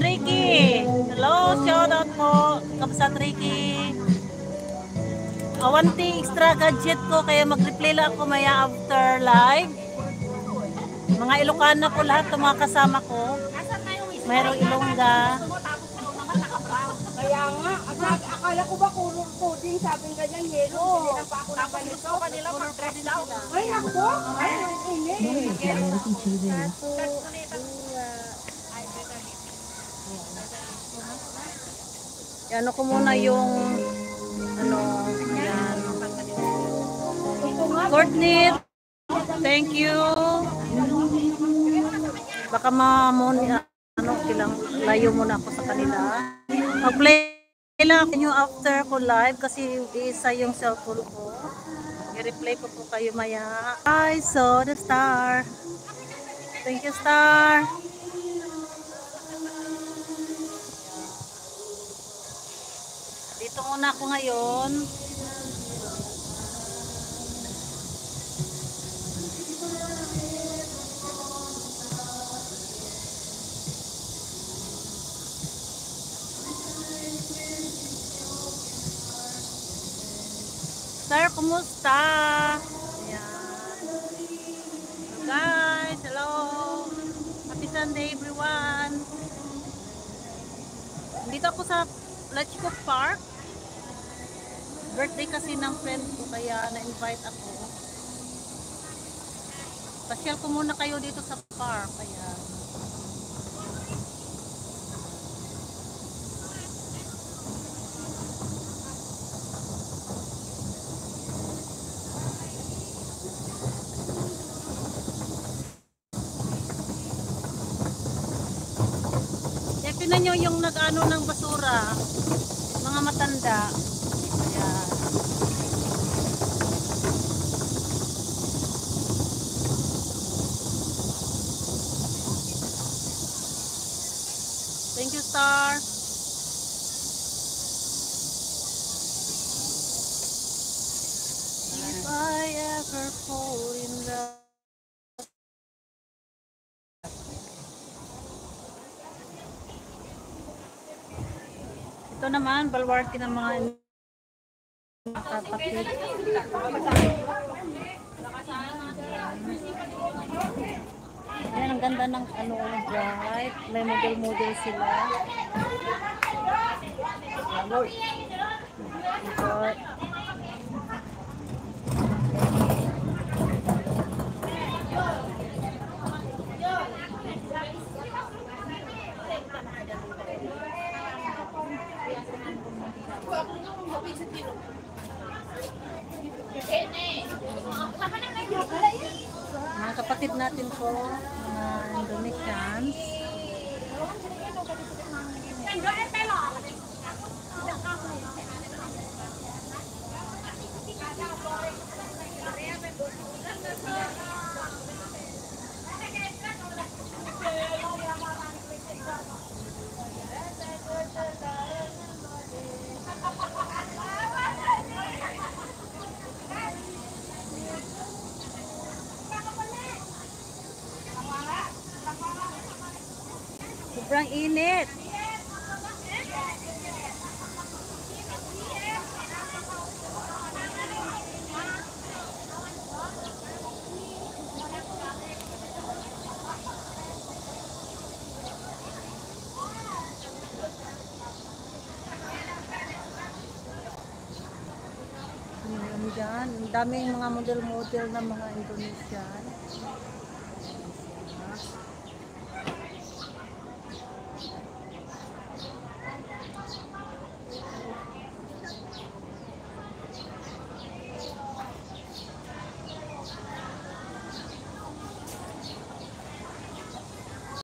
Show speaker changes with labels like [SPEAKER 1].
[SPEAKER 1] Ricky. Hello, shout out po. Kapsat Ricky. Awanti extra gadget ko kaya mag-replay lang ako maya after live. Mga Ilocano po lahat ng mga kasama ko. Mayroong Ilongga.
[SPEAKER 2] Kaya nga, akala ko ba coding, sabi nga yan, yelo, hindi na pa ako ng ganito. Kanila mag-dress daw. Ay, ako? Ay, hindi.
[SPEAKER 1] Ano ko muna yung ano, yan. Courtney, thank you. Baka ano, kilang layo muna ako sa kanila. Mag-play lang nyo after ko live kasi isa yung cellphone ko. I-replay ko po kayo maya. I saw the star. Thank you, star. Dito muna ako ngayon. Sir, kumusta? Ayan. Hello guys, hello. Happy Sunday everyone. Dito ako sa Lachco Park. Birthday kasi ng friend ko kaya na-invite ako. Pasyal ko muna kayo dito sa park. Ayan. Tingnan nyo yung nag-ano ng basura, mga matanda. Ayan. Thank you, Star. If I ever fall in love. Ito naman, balwarte ng mga nakapakit. Ayan, ang ganda ng ano, bright. May model-model sila. Ito. Mga kapatid natin po, mga Indonesians. Sobrang init. Ang daming mga model-model na mga Indonesian.